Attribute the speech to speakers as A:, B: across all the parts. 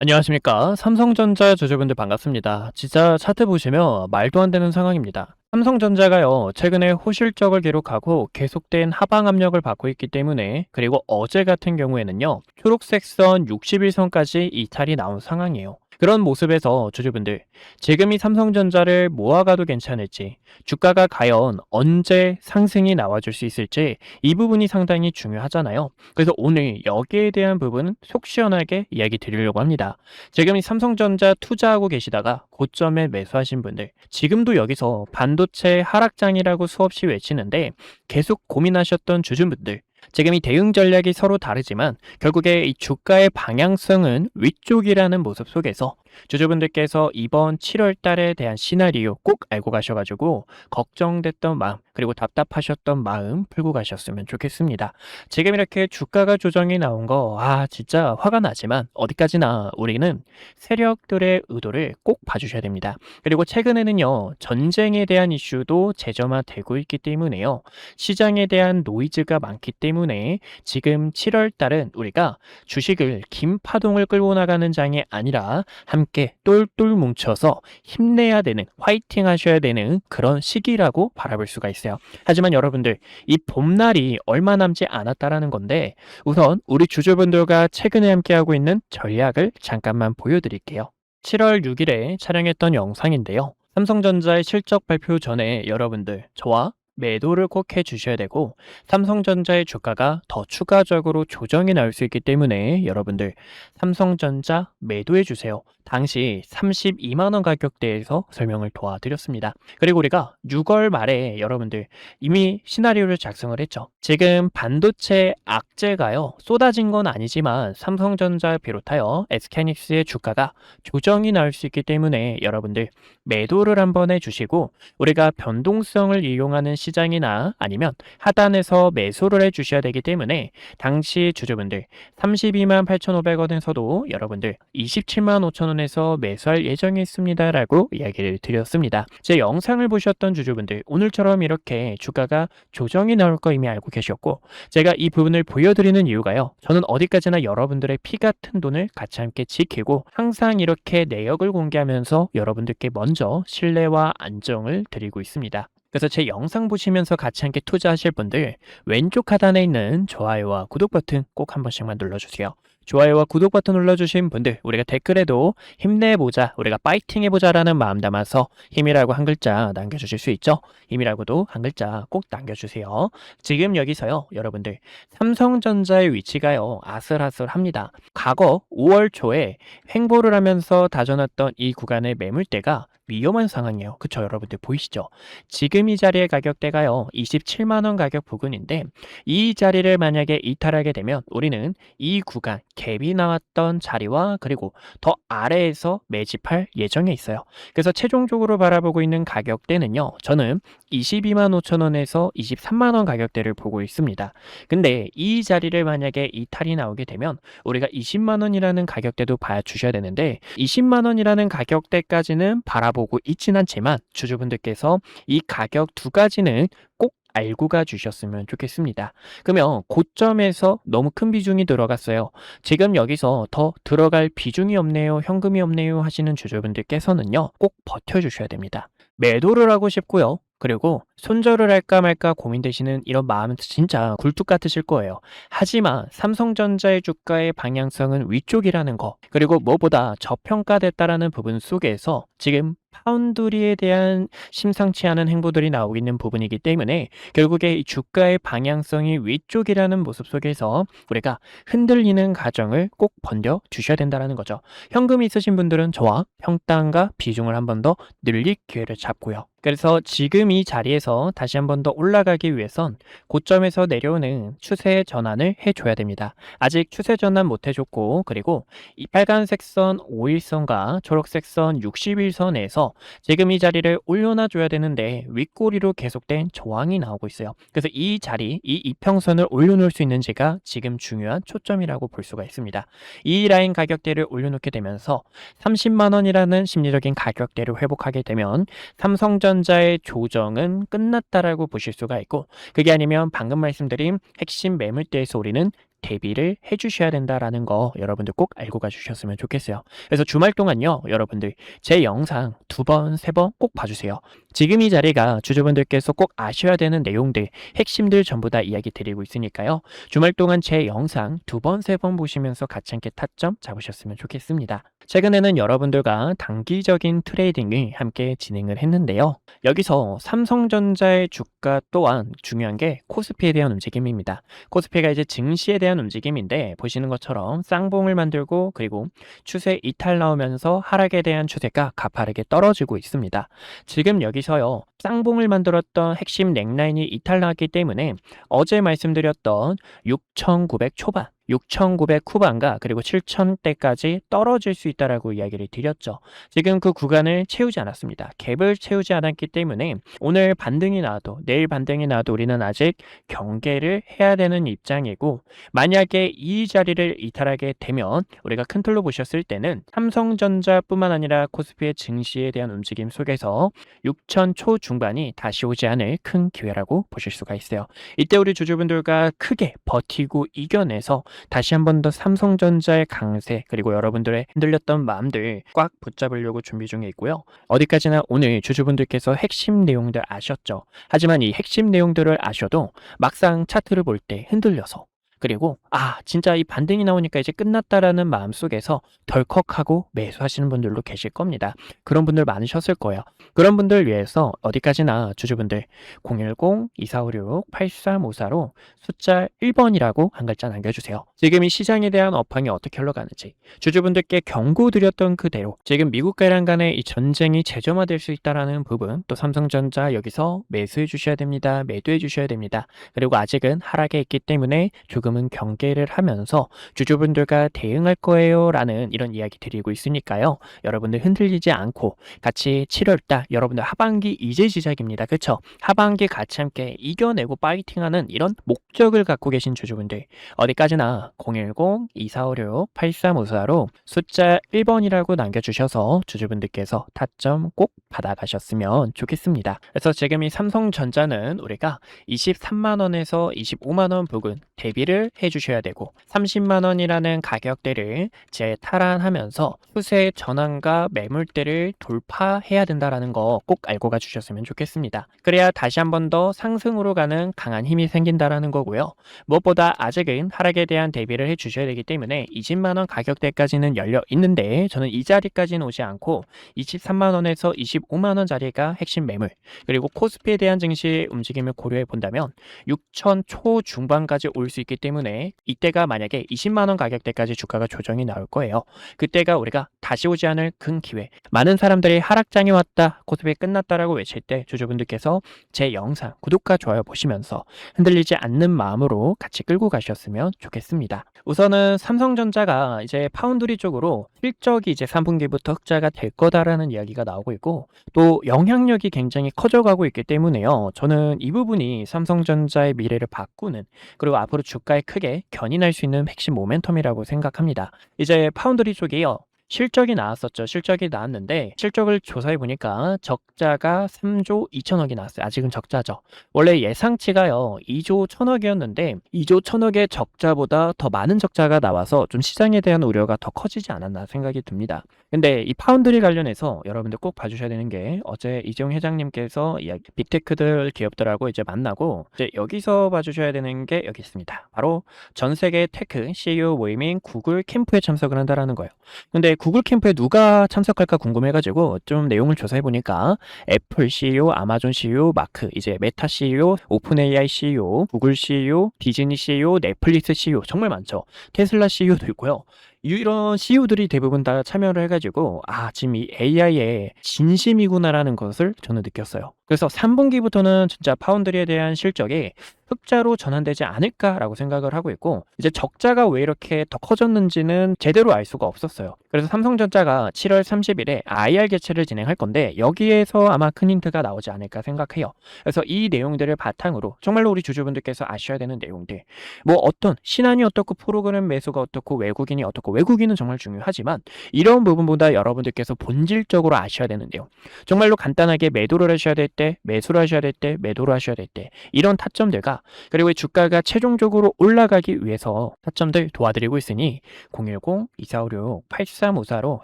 A: 안녕하십니까. 삼성전자 주주분들 반갑습니다. 진짜 차트 보시면 말도 안 되는 상황입니다. 삼성전자가요, 최근에 호실적을 기록하고 계속된 하방 압력을 받고 있기 때문에, 그리고 어제 같은 경우에는요, 초록색 선 61선까지 이탈이 나온 상황이에요. 그런 모습에서 주주분들, 지금 이 삼성전자를 모아가도 괜찮을지, 주가가 과연 언제 상승이 나와줄 수 있을지, 이 부분이 상당히 중요하잖아요. 그래서 오늘 여기에 대한 부분은 속 시원하게 이야기 드리려고 합니다. 지금 이 삼성전자 투자하고 계시다가 고점에 매수하신 분들, 지금도 여기서 반도체 하락장이라고 수없이 외치는데 계속 고민하셨던 주주분들, 지금 이 대응 전략이 서로 다르지만 결국에 이 주가의 방향성은 위쪽이라는 모습 속에서 주주분들께서 이번 7월 달에 대한 시나리오 꼭 알고 가셔가지고 걱정됐던 마음, 그리고 답답하셨던 마음 풀고 가셨으면 좋겠습니다. 지금 이렇게 주가가 조정이 나온 거, 진짜 화가 나지만 어디까지나 우리는 세력들의 의도를 꼭 봐주셔야 됩니다. 그리고 최근에는요, 전쟁에 대한 이슈도 재점화되고 있기 때문에요. 시장에 대한 노이즈가 많기 때문에 지금 7월 달은 우리가 주식을 긴 파동을 끌고 나가는 장이 아니라 함께 똘똘 뭉쳐서 힘내야 되는, 화이팅 하셔야 되는 그런 시기라고 바라볼 수가 있어요. 하지만 여러분들, 이 봄날이 얼마 남지 않았다라는 건데 우선 우리 주주분들과 최근에 함께하고 있는 전략을 잠깐만 보여드릴게요. 7월 6일에 촬영했던 영상인데요. 삼성전자의 실적 발표 전에 여러분들 저와 매도를 꼭 해주셔야 되고, 삼성전자의 주가가 더 추가적으로 조정이 나올 수 있기 때문에 여러분들 삼성전자 매도해주세요. 당시 32만원 가격대에서 설명을 도와드렸습니다. 그리고 우리가 6월 말에 여러분들 이미 시나리오를 작성을 했죠. 지금 반도체 악재가요, 쏟아진 건 아니지만 삼성전자 비롯하여 SK하이닉스의 주가가 조정이 나올 수 있기 때문에 여러분들 매도를 한번 해주시고, 우리가 변동성을 이용하는 시장이나 아니면 하단에서 매수를 해주셔야 되기 때문에 당시 주주분들 32만 8,500원에서도 여러분들 27만 5천원에서 매수할 예정이 있습니다 라고 이야기를 드렸습니다. 제 영상을 보셨던 주주분들, 오늘처럼 이렇게 주가가 조정이 나올 거 이미 알고 계셨고, 제가 이 부분을 보여드리는 이유가요, 저는 어디까지나 여러분들의 피 같은 돈을 같이 함께 지키고 항상 이렇게 내역을 공개하면서 여러분들께 먼저 신뢰와 안정을 드리고 있습니다. 그래서 제 영상 보시면서 같이 함께 투자하실 분들, 왼쪽 하단에 있는 좋아요와 구독 버튼 꼭 한 번씩만 눌러주세요. 좋아요와 구독 버튼 눌러주신 분들, 우리가 댓글에도 힘내보자, 우리가 파이팅 해보자라는 마음 담아서 힘이라고 한 글자 남겨주실 수 있죠? 힘이라고도 한 글자 꼭 남겨주세요. 지금 여기서요, 여러분들 삼성전자의 위치가요, 아슬아슬합니다. 과거 5월 초에 횡보를 하면서 다져놨던 이 구간의 매물대가 위험한 상황이에요. 그쵸, 여러분들 보이시죠? 지금 이 자리의 가격대가요, 27만원 가격 부근인데 이 자리를 만약에 이탈하게 되면 우리는 이 구간 갭이 나왔던 자리와 그리고 더 아래에서 매집할 예정에 있어요. 그래서 최종적으로 바라보고 있는 가격대는요, 저는 22만 5천원에서 23만원 가격대를 보고 있습니다. 근데 이 자리를 만약에 이탈이 나오게 되면 우리가 20만원이라는 가격대도 봐주셔야 되는데, 20만원이라는 가격대까지는 바라보고 있진 않지만 주주분들께서 이 가격 두 가지는 꼭 알고 가주셨으면 좋겠습니다. 그러면 고점에서 너무 큰 비중이 들어갔어요, 지금 여기서 더 들어갈 비중이 없네요, 현금이 없네요 하시는 주주분들께서는요, 꼭 버텨주셔야 됩니다. 매도를 하고 싶고요, 그리고 손절을 할까 말까 고민되시는 이런 마음은 진짜 굴뚝 같으실 거예요. 하지만 삼성전자의 주가의 방향성은 위쪽이라는 거, 그리고 무엇보다 저평가됐다라는 부분 속에서 지금 파운드리에 대한 심상치 않은 행보들이 나오고 있는 부분이기 때문에 결국에 이 주가의 방향성이 위쪽이라는 모습 속에서 우리가 흔들리는 가정을 꼭 번겨 주셔야 된다는 거죠. 현금이 있으신 분들은 저와 평단과 비중을 한 번 더 늘릴 기회를 잡고요. 그래서 지금 이 자리에서 다시 한 번 더 올라가기 위해선 고점에서 내려오는 추세 전환을 해줘야 됩니다. 아직 추세 전환 못 해줬고, 그리고 이 빨간색 선 5일선과 초록색 선 60일선에서 지금 이 자리를 올려놔 줘야 되는데 윗꼬리로 계속된 저항이 나오고 있어요. 그래서 이 자리, 이 이평선을 올려놓을 수 있는지가 지금 중요한 초점이라고 볼 수가 있습니다. 이 라인 가격대를 올려놓게 되면서 30만원이라는 심리적인 가격대를 회복하게 되면 삼성전자의 조정은 끝났다라고 보실 수가 있고, 그게 아니면 방금 말씀드린 핵심 매물대에서 우리는 대비를 해 주셔야 된다라는 거 여러분들 꼭 알고 가주셨으면 좋겠어요. 그래서 주말 동안요, 여러분들 제 영상 2번, 3번 꼭 봐주세요. 지금 이 자리가 주주분들께서 꼭 아셔야 되는 내용들, 핵심들 전부 다 이야기 드리고 있으니까요. 주말 동안 제 영상 2번, 3번 보시면서 같이 함께 타점 잡으셨으면 좋겠습니다. 최근에는 여러분들과 단기적인 트레이딩을 함께 진행을 했는데요. 여기서 삼성전자의 주가 또한 중요한 게 코스피에 대한 움직임입니다. 코스피가 이제 증시에 대한 움직임인데 보시는 것처럼 쌍봉을 만들고 그리고 추세 이탈 나오면서 하락에 대한 추세가 가파르게 떨어지고 있습니다. 지금 여기서요, 쌍봉을 만들었던 핵심 넥라인이 이탈 나왔기 때문에 어제 말씀드렸던 6,900 초반 6,900 후반과 그리고 7,000대까지 떨어질 수 있다라고 이야기를 드렸죠. 지금 그 구간을 채우지 않았습니다. 갭을 채우지 않았기 때문에 오늘 반등이 나와도 내일 반등이 나와도 우리는 아직 경계를 해야 되는 입장이고, 만약에 이 자리를 이탈하게 되면 우리가 큰 틀로 보셨을 때는 삼성전자뿐만 아니라 코스피의 증시에 대한 움직임 속에서 6,000 초중반이 다시 오지 않을 큰 기회라고 보실 수가 있어요. 이때 우리 주주분들과 크게 버티고 이겨내서 다시 한 번 더 삼성전자의 강세 그리고 여러분들의 흔들렸던 마음들 꽉 붙잡으려고 준비 중에 있고요. 어디까지나 오늘 주주분들께서 핵심 내용들 아셨죠? 하지만 이 핵심 내용들을 아셔도 막상 차트를 볼 때 흔들려서, 그리고 진짜 이 반등이 나오니까 이제 끝났다라는 마음속에서 덜컥하고 매수하시는 분들도 계실 겁니다. 그런 분들 많으셨을 거예요. 그런 분들 위해서 어디까지나 주주분들 010-2456-8354로 숫자 1번이라고 한 글자 남겨주세요. 지금 이 시장에 대한 업황이 어떻게 흘러가는지 주주분들께 경고드렸던 그대로 지금 미국과 이란 간의 이 전쟁이 재점화될 수 있다는 부분, 또 삼성전자 여기서 매수해 주셔야 됩니다. 매도해 주셔야 됩니다. 그리고 아직은 하락에 있기 때문에 조금은 경계를 하면서 주주분들과 대응할 거예요 라는 이런 이야기 드리고 있으니까요. 여러분들 흔들리지 않고 같이 7월달 여러분들 하반기 이제 시작입니다. 그쵸? 하반기 같이 함께 이겨내고 파이팅하는 이런 목적을 갖고 계신 주주분들 어디까지나 010-2456-8354로 숫자 1번이라고 남겨주셔서 주주분들께서 타점 꼭 받아가셨으면 좋겠습니다. 그래서 지금 이 삼성전자는 우리가 23만원에서 25만원 부근 대비를 해주셔야 되고 30만원이라는 가격대를 재탈환하면서 추세 전환과 매물대를 돌파해야 된다는 거 꼭 알고 가주셨으면 좋겠습니다. 그래야 다시 한 번 더 상승으로 가는 강한 힘이 생긴다라는 거고요. 무엇보다 아직은 하락에 대한 대비를 해주셔야 되기 때문에 20만원 가격대까지는 열려 있는데 저는 이 자리까지는 오지 않고 23만원에서 25만원 자리가 핵심 매물, 그리고 코스피에 대한 증시 움직임을 고려해 본다면 6천 초중반까지 올 수 있기 때문에 이때가 만약에 20만원 가격대까지 주가가 조정이 나올 거예요. 그때가 우리가 다시 오지 않을 큰 기회. 많은 사람들이 하락장이 왔다, 코스피 끝났다라고 외칠 때 주주분들께서 제 영상 구독과 좋아요 보시면서 흔들리지 않는 마음으로 같이 끌고 가셨으면 좋겠습니다. 우선은 삼성전자가 이제 파운드리 쪽으로 실적이 이제 3분기부터 흑자가 될 거다라는 이야기가 나오고 있고, 또 영향력이 굉장히 커져가고 있기 때문에요. 저는 이 부분이 삼성전자의 미래를 바꾸는, 그리고 앞으로 주가에 크게 견인할 수 있는 핵심 모멘텀이라고 생각합니다. 이제 파운드리 쪽이요, 실적이 나왔었죠. 실적이 나왔는데 실적을 조사해 보니까 적자가 3조 2천억이 나왔어요. 아직은 적자죠. 원래 예상치가요 2조 1천억이었는데 2조 1천억의 적자보다 더 많은 적자가 나와서 좀 시장에 대한 우려가 더 커지지 않았나 생각이 듭니다. 근데 이 파운드리 관련해서 여러분들 꼭 봐주셔야 되는 게, 어제 이재용 회장님께서 빅테크들 기업들하고 이제 만나고 이제 여기서 봐주셔야 되는 게 여기 있습니다. 바로 전 세계 테크 CEO 모임인 구글 캠프에 참석을 한다라는 거예요. 근데 구글 캠프에 누가 참석할까 궁금해가지고 좀 내용을 조사해보니까 애플 CEO, 아마존 CEO, 마크, 이제 메타 CEO, 오픈 AI CEO, 구글 CEO, 디즈니 CEO, 넷플릭스 CEO, 정말 많죠. 테슬라 CEO도 있고요. 이런 CEO들이 대부분 다 참여를 해가지고 지금 이 AI의 진심이구나라는 것을 저는 느꼈어요. 그래서 3분기부터는 진짜 파운드리에 대한 실적이 흑자로 전환되지 않을까라고 생각을 하고 있고, 이제 적자가 왜 이렇게 더 커졌는지는 제대로 알 수가 없었어요. 그래서 삼성전자가 7월 30일에 IR 개최를 진행할 건데 여기에서 아마 큰 힌트가 나오지 않을까 생각해요. 그래서 이 내용들을 바탕으로 정말로 우리 주주분들께서 아셔야 되는 내용들, 뭐 어떤 신한이 어떻고 프로그램 매수가 어떻고 외국인이 어떻고 그 외국인은 정말 중요하지만 이런 부분보다 여러분들께서 본질적으로 아셔야 되는데요. 정말로 간단하게 매도를 하셔야 될 때, 매수를 하셔야 될 때, 매도를 하셔야 될 때 이런 타점들과 그리고 주가가 최종적으로 올라가기 위해서 타점들 도와드리고 있으니 010-2456-8354로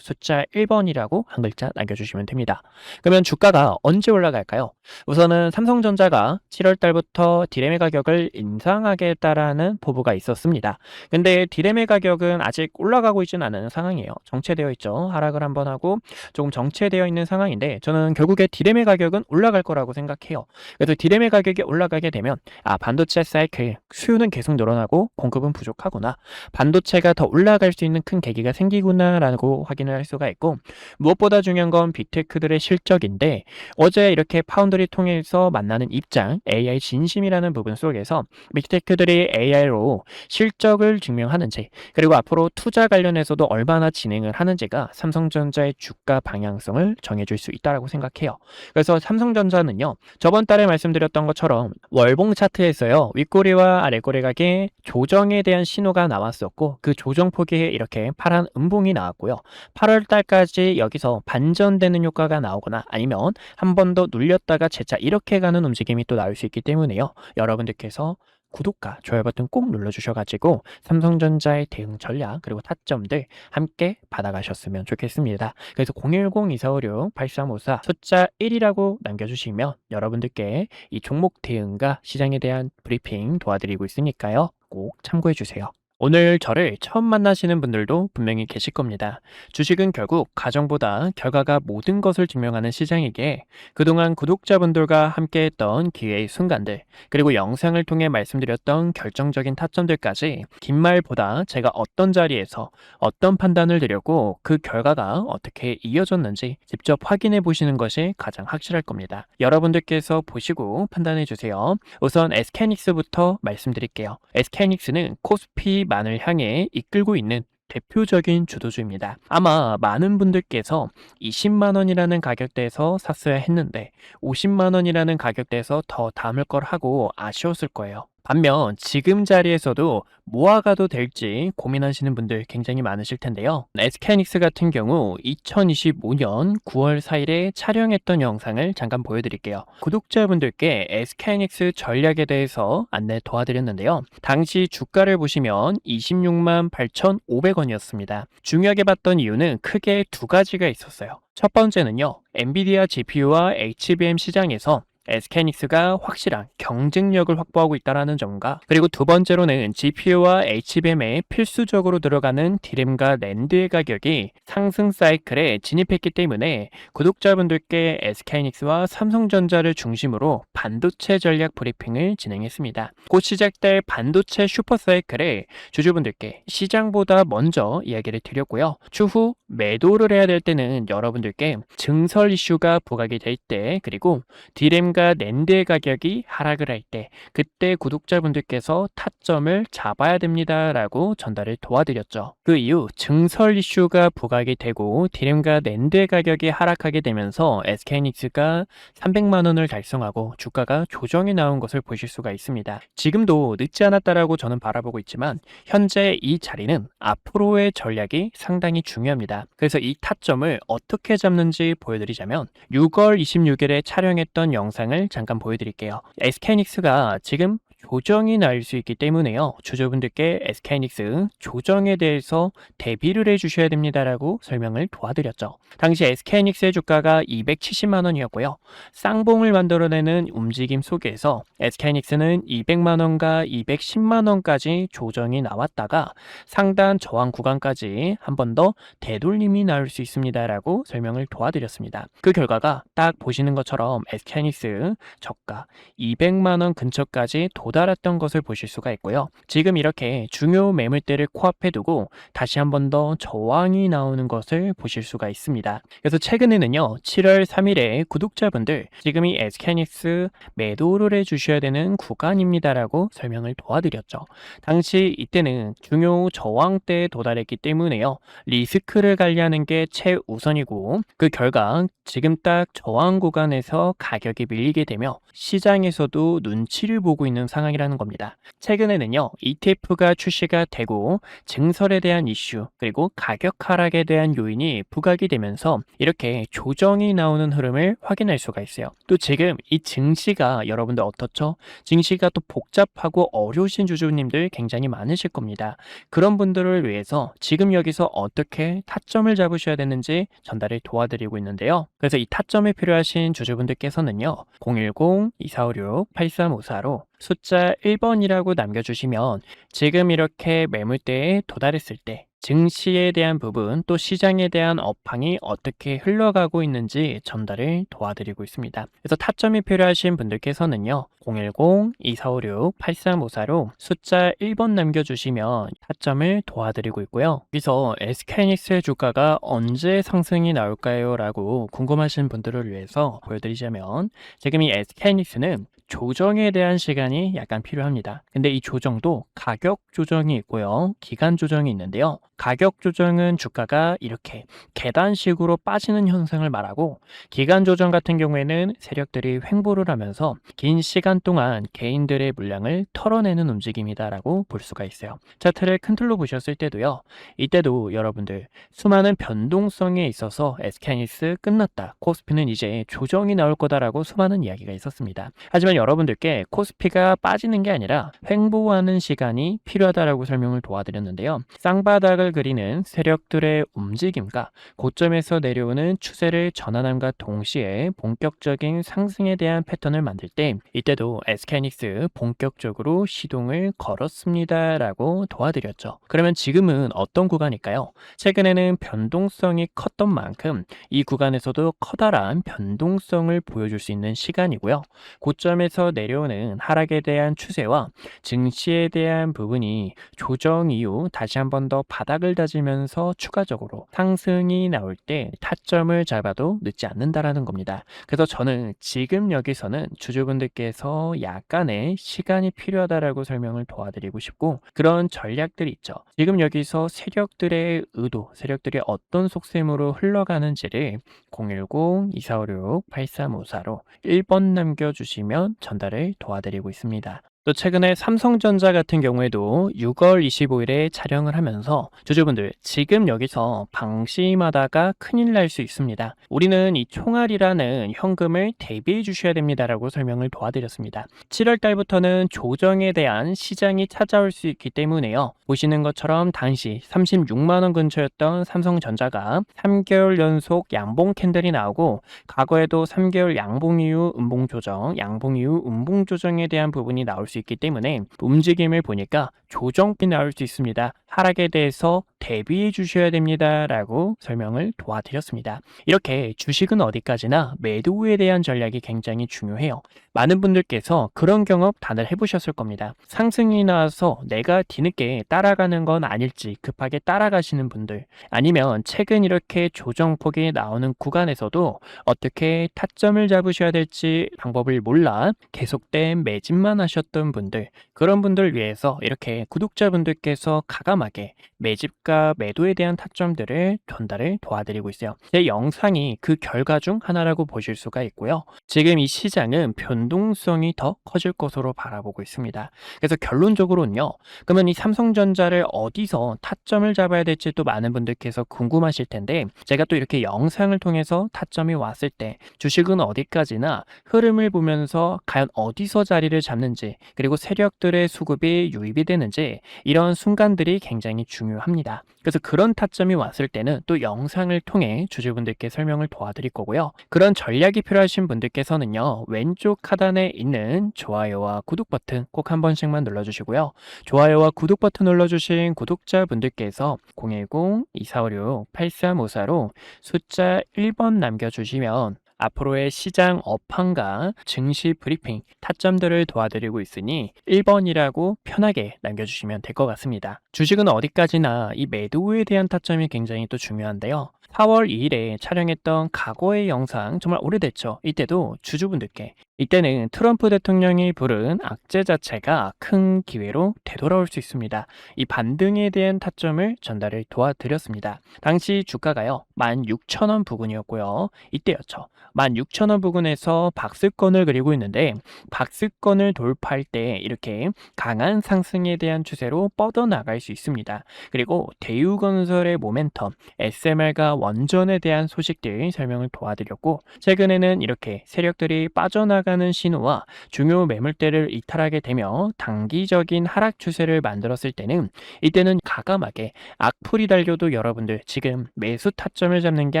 A: 숫자 1번이라고 한 글자 남겨주시면 됩니다. 그러면 주가가 언제 올라갈까요? 우선은 삼성전자가 7월 달부터 디램의 가격을 인상하겠다라는 보고가 있었습니다. 근데 디램의 가격은 아직 올라가고 있지는 않은 상황이에요. 정체되어 있죠. 하락을 한번 하고 조금 정체되어 있는 상황인데 저는 결국에 디램의 가격은 올라갈 거라고 생각해요. 그래서 디램의 가격이 올라가게 되면 반도체 사이클 수요는 계속 늘어나고 공급은 부족하구나. 반도체가 더 올라갈 수 있는 큰 계기가 생기구나라고 확인을 할 수가 있고 무엇보다 중요한 건 빅테크들의 실적인데 어제 이렇게 파운드리 통해서 만나는 입장 AI 진심이라는 부분 속에서 빅테크들이 AI로 실적을 증명하는지 그리고 앞으로 투자 관련해서도 얼마나 진행을 하는지가 삼성전자의 주가 방향성을 정해줄 수 있다고 생각해요. 그래서 삼성전자는요 저번 달에 말씀드렸던 것처럼 월봉 차트에서요 윗꼬리와 아랫꼬리 가게 조정에 대한 신호가 나왔었고 그 조정폭이 이렇게 파란 음봉이 나왔고요. 8월 달까지 여기서 반전되는 효과가 나오거나 아니면 한 번 더 눌렸다가 재차 이렇게 가는 움직임이 또 나올 수 있기 때문에요. 여러분들께서 구독과 좋아요 버튼 꼭 눌러주셔가지고 삼성전자의 대응 전략 그리고 타점들 함께 받아가셨으면 좋겠습니다. 그래서 010-2456-8354 숫자 1이라고 남겨주시면 여러분들께 이 종목 대응과 시장에 대한 브리핑 도와드리고 있으니까요. 꼭 참고해주세요. 오늘 저를 처음 만나시는 분들도 분명히 계실 겁니다. 주식은 결국 가정보다 결과가 모든 것을 증명하는 시장이기에 그동안 구독자분들과 함께했던 기회의 순간들 그리고 영상을 통해 말씀드렸던 결정적인 타점들까지 긴 말보다 제가 어떤 자리에서 어떤 판단을 드렸고 그 결과가 어떻게 이어졌는지 직접 확인해 보시는 것이 가장 확실할 겁니다. 여러분들께서 보시고 판단해 주세요. 우선 SK하이닉스부터 말씀드릴게요. SK하이닉스는 코스피 만을 향해 이끌고 있는 대표적인 주도주입니다. 아마 많은 분들께서 20만원이라는 가격대에서 샀어야 했는데 50만원이라는 가격대에서 더 담을 걸 하고 아쉬웠을 거예요. 반면 지금 자리에서도 모아가도 될지 고민하시는 분들 굉장히 많으실 텐데요. SK하이닉스 같은 경우 2025년 9월 4일에 촬영했던 영상을 잠깐 보여드릴게요. 구독자분들께 SK하이닉스 전략에 대해서 안내 도와드렸는데요. 당시 주가를 보시면 26만 8,500원이었습니다. 중요하게 봤던 이유는 크게 두 가지가 있었어요. 첫 번째는요. 엔비디아 GPU와 HBM 시장에서 SK하이닉스가 확실한 경쟁력을 확보하고 있다는 점과 그리고 두 번째로는 GPU와 HBM에 필수적으로 들어가는 디램과 낸드의 가격이 상승 사이클에 진입했기 때문에 구독자분들께 SK하이닉스와 삼성전자를 중심으로 반도체 전략 브리핑을 진행했습니다. 곧 시작될 반도체 슈퍼 사이클에 주주분들께 시장보다 먼저 이야기를 드렸고요. 추후 매도를 해야 될 때는 여러분들께 증설 이슈가 부각이 될 때 그리고 디램 낸드의 가격이 하락을 할 때 그때 구독자분들께서 타점을 잡아야 됩니다 라고 전달을 도와드렸죠. 그 이후 증설 이슈가 부각이 되고 디램과 낸드의 가격이 하락하게 되면서 SK하이닉스가 300만원을 달성하고 주가가 조정이 나온 것을 보실 수가 있습니다. 지금도 늦지 않았다라고 저는 바라보고 있지만 현재 이 자리는 앞으로의 전략이 상당히 중요합니다. 그래서 이 타점을 어떻게 잡는지 보여드리자면 6월 26일에 촬영했던 영상을 잠깐 보여드릴게요. SK하이닉스가 지금 조정이 날 수 있기 때문에요. 주주분들께 SK하이닉스 조정에 대해서 대비를 해주셔야 됩니다라고 설명을 도와드렸죠. 당시 SK하이닉스의 주가가 270만원이었고요. 쌍봉을 만들어내는 움직임 속에서 SK하이닉스는 200만원과 210만원까지 조정이 나왔다가 상단 저항 구간까지 한 번 더 되돌림이 나올 수 있습니다라고 설명을 도와드렸습니다. 그 결과가 딱 보시는 것처럼 SK하이닉스 저가 200만원 근처까지 도달했던 것을 보실 수가 있고요. 지금 이렇게 중요 매물대를 코앞에 두고 다시 한 번 더 저항이 나오는 것을 보실 수가 있습니다. 그래서 최근에는요. 7월 3일에 구독자분들 지금이 SK하이닉스 매도를 해주셔야 되는 구간입니다라고 설명을 도와드렸죠. 당시 이때는 중요 저항대에 도달했기 때문에요. 리스크를 관리하는 게 최우선이고 그 결과 지금 딱 저항 구간에서 가격이 밀리게 되며 시장에서도 눈치를 보고 있는 상황 상황이라는 겁니다. 최근에는요, ETF가 출시가 되고 증설에 대한 이슈, 그리고 가격 하락에 대한 요인이 부각이 되면서 이렇게 조정이 나오는 흐름을 확인할 수가 있어요. 또 지금 이 증시가 여러분들 어떻죠? 증시가 또 복잡하고 어려우신 주주님들 굉장히 많으실 겁니다. 그런 분들을 위해서 지금 여기서 어떻게 타점을 잡으셔야 되는지 전달을 도와드리고 있는데요. 그래서 이 타점이 필요하신 주주분들께서는요, 010-2456-8354로 숫자 1번이라고 남겨주시면 지금 이렇게 매물대에 도달했을 때 증시에 대한 부분 또 시장에 대한 업황이 어떻게 흘러가고 있는지 전달을 도와드리고 있습니다. 그래서 타점이 필요하신 분들께서는요, 010-2456-8354로 숫자 1번 남겨주시면 타점을 도와드리고 있고요. 여기서 SK하이닉스의 주가가 언제 상승이 나올까요? 라고 궁금하신 분들을 위해서 보여드리자면 지금 이 SK하이닉스는 조정에 대한 시간이 약간 필요합니다. 근데 이 조정도 가격 조정이 있고요, 기간 조정이 있는데요. 가격 조정은 주가가 이렇게 계단식으로 빠지는 현상을 말하고, 기간 조정 같은 경우에는 세력들이 횡보를 하면서 긴 시간 동안 개인들의 물량을 털어내는 움직임이다라고 볼 수가 있어요. 차트를 큰 틀로 보셨을 때도요, 이때도 여러분들 수많은 변동성에 있어서 SK하이닉스 끝났다, 코스피는 이제 조정이 나올 거다라고 수많은 이야기가 있었습니다. 하지만 여러분들께 코스피가 빠지는 게 아니라 횡보하는 시간이 필요하다라고 설명을 도와드렸는데요. 쌍바닥을 그리는 세력들의 움직임과 고점에서 내려오는 추세를 전환함과 동시에 본격적인 상승에 대한 패턴을 만들 때 이때도 SK하이닉스 본격적으로 시동을 걸었습니다라고 도와드렸죠. 그러면 지금은 어떤 구간일까요? 최근에는 변동성이 컸던 만큼 이 구간에서도 커다란 변동성을 보여줄 수 있는 시간이고요. 고점에서 내려오는 하락에 대한 추세와 증시에 대한 부분이 조정 이후 다시 한 번 더 바닥을 다지면서 추가적으로 상승이 나올 때 타점을 잡아도 늦지 않는다라는 겁니다. 그래서 저는 지금 여기서는 주주분들께서 약간의 시간이 필요하다라고 설명을 도와드리고 싶고, 그런 전략들이 있죠. 지금 여기서 세력들의 의도, 세력들이 어떤 속셈으로 흘러가는지를 010-2456-8354로 1번 남겨주시면 전달을 도와드리고 있습니다. 또 최근에 삼성전자 같은 경우에도 6월 25일에 촬영을 하면서 주주분들 지금 여기서 방심하다가 큰일 날 수 있습니다. 우리는 이 총알이라는 현금을 대비해 주셔야 됩니다라고 설명을 도와드렸습니다. 7월 달부터는 조정에 대한 시장이 찾아올 수 있기 때문에요. 보시는 것처럼 당시 36만 원 근처였던 삼성전자가 3개월 연속 양봉 캔들이 나오고, 과거에도 3개월 양봉 이후 음봉 조정, 양봉 이후 음봉 조정에 대한 부분이 나올 수 있기 때문에 움직임을 보니까 조정이 나올 수 있습니다. 하락에 대해서 대비해 주셔야 됩니다 라고 설명을 도와드렸습니다. 이렇게 주식은 어디까지나 매도에 대한 전략이 굉장히 중요해요. 많은 분들께서 그런 경험 다들 해보셨을 겁니다. 상승이 나와서 내가 뒤늦게 따라가는 건 아닐지 급하게 따라가시는 분들, 아니면 최근 이렇게 조정폭이 나오는 구간에서도 어떻게 타점을 잡으셔야 될지 방법을 몰라 계속된 매집만 하셨던 분들, 그런 분들 위해서 이렇게 구독자분들께서 가감하게 매집과 매도에 대한 타점들을 전달을 도와드리고 있어요. 제 영상이 그 결과 중 하나라고 보실 수가 있고요. 지금 이 시장은 변동성이 더 커질 것으로 바라보고 있습니다. 그래서 결론적으로는요, 그러면 이 삼성전자를 어디서 타점을 잡아야 될지 또 많은 분들께서 궁금하실 텐데, 제가 또 이렇게 영상을 통해서 타점이 왔을 때 주식은 어디까지나 흐름을 보면서 과연 어디서 자리를 잡는지, 그리고 세력들의 수급이 유입이 되는지, 이런 순간들이 굉장히 중요합니다. 그래서 그런 타점이 왔을 때는 또 영상을 통해 주주분들께 설명을 도와드릴 거고요. 그런 전략이 필요하신 분들께서는요, 왼쪽 하단에 있는 좋아요와 구독 버튼 꼭 한 번씩만 눌러주시고요. 좋아요와 구독 버튼 눌러주신 구독자분들께서 010-2456-8354로 숫자 1번 남겨주시면 앞으로의 시장 업황과 증시 브리핑, 타점들을 도와드리고 있으니 1번이라고 편하게 남겨주시면 될 것 같습니다. 주식은 어디까지나 이 매도에 대한 타점이 굉장히 또 중요한데요. 4월 2일에 촬영했던 과거의 영상, 정말 오래됐죠. 이때도 주주분들께 이때는 트럼프 대통령이 부른 악재 자체가 큰 기회로 되돌아올 수 있습니다. 이 반등에 대한 타점을 전달을 도와드렸습니다. 당시 주가가요, 16,000원 부근이었고요. 이때였죠. 16,000원 부근에서 박스권을 그리고 있는데, 박스권을 돌파할 때 이렇게 강한 상승에 대한 추세로 뻗어나갈 수 있습니다. 그리고 대우건설의 모멘텀, SMR과 원전에 대한 소식들 설명을 도와드렸고, 최근에는 이렇게 세력들이 빠져나가는 신호와 중요 매물대를 이탈하게 되며 단기적인 하락 추세를 만들었을 때는, 이때는 과감하게 악플이 달려도 여러분들 지금 매수 타점을 잡는 게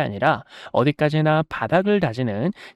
A: 아니라 어디까지나 바닥을 다지는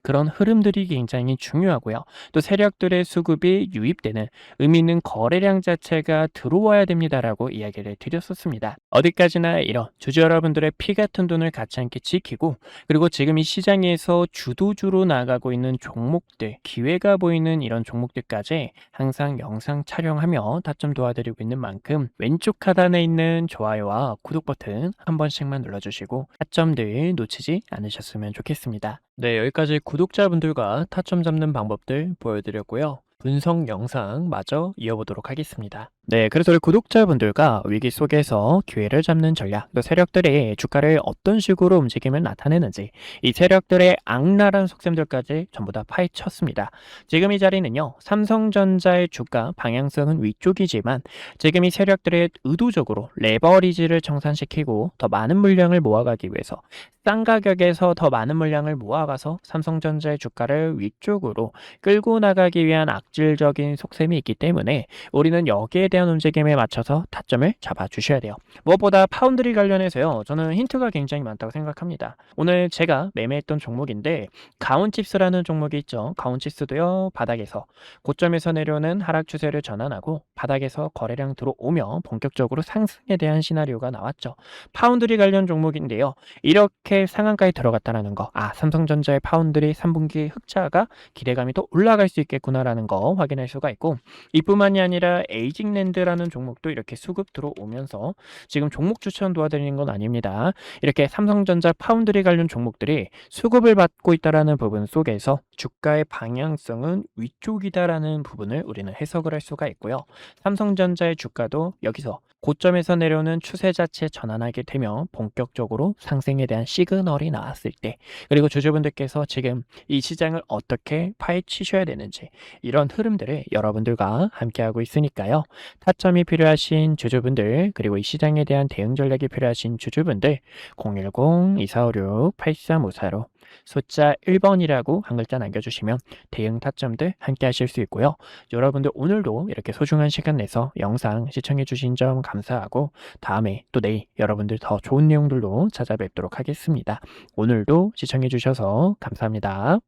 A: 그런 흐름들이 굉장히 중요하고요. 또 세력들의 수급이 유입되는 의미 있는 거래량 자체가 들어와야 됩니다라고 이야기를 드렸었습니다. 어디까지나 이런 주주 여러분들의 피 같은 돈을 같이 함께 지키고, 그리고 지금 이 시장에서 주도주로 나가고 있는 종목들, 기회가 보이는 이런 종목들까지 항상 영상 촬영하며 타점 도와드리고 있는 만큼 왼쪽 하단에 있는 좋아요와 구독 버튼 한 번씩만 눌러주시고 타점들 놓치지 않으셨으면 좋겠습니다. 네, 여기까지 구독자분들과 타점 잡는 방법들 보여드렸고요. 분석 영상 마저 이어보도록 하겠습니다. 네, 그래서 우리 구독자분들과 위기 속에서 기회를 잡는 전략, 또 세력들이 주가를 어떤 식으로 움직임을 나타내는지, 이 세력들의 악랄한 속셈들까지 전부 다 파헤쳤습니다. 지금 이 자리는요, 삼성전자의 주가 방향성은 위쪽이지만 지금 이 세력들의 의도적으로 레버리지를 청산시키고 더 많은 물량을 모아가기 위해서 싼 가격에서 더 많은 물량을 모아가서 삼성전자의 주가를 위쪽으로 끌고 나가기 위한 악질적인 속셈이 있기 때문에 우리는 여기에 대한 움직임에 맞춰서 타점을 잡아주셔야 돼요. 무엇보다 파운드리 관련해서요, 저는 힌트가 굉장히 많다고 생각합니다. 오늘 제가 매매했던 종목인데 가온칩스라는 종목이 있죠. 가온칩스도요, 바닥에서 고점에서 내려오는 하락 추세를 전환하고 바닥에서 거래량 들어오며 본격적으로 상승에 대한 시나리오가 나왔죠. 파운드리 관련 종목인데요, 이렇게 상한가에 들어갔다는 거, 삼성전자의 파운드리 3분기 흑자가 기대감이 또 올라갈 수 있겠구나라는 거 확인할 수가 있고, 이뿐만이 아니라 에이징랜드라는 종목도 이렇게 수급 들어오면서, 지금 종목 추천 도와드리는 건 아닙니다. 이렇게 삼성전자 파운드리 관련 종목들이 수급을 받고 있다라는 부분 속에서 주가의 방향성은 위쪽이다라는 부분을 우리는 해석을 할 수가 있고요. 삼성전자의 주가도 여기서 고점에서 내려오는 추세 자체 전환하게 되면 본격적으로 상승에 대한 시그널이 나왔을 때, 그리고 주주분들께서 지금 이 시장을 어떻게 파헤치셔야 되는지, 이런 흐름들을 여러분들과 함께하고 있으니까요. 타점이 필요하신 주주분들, 그리고 이 시장에 대한 대응 전략이 필요하신 주주분들, 010-2456-8354로 숫자 1번이라고 한 글자 남겨주시면 대응 타점들 함께 하실 수 있고요. 여러분들 오늘도 이렇게 소중한 시간 내서 영상 시청해주신 점 감사하고, 다음에 또 내일 여러분들 더 좋은 내용들로 찾아뵙도록 하겠습니다. 오늘도 시청해주셔서 감사합니다.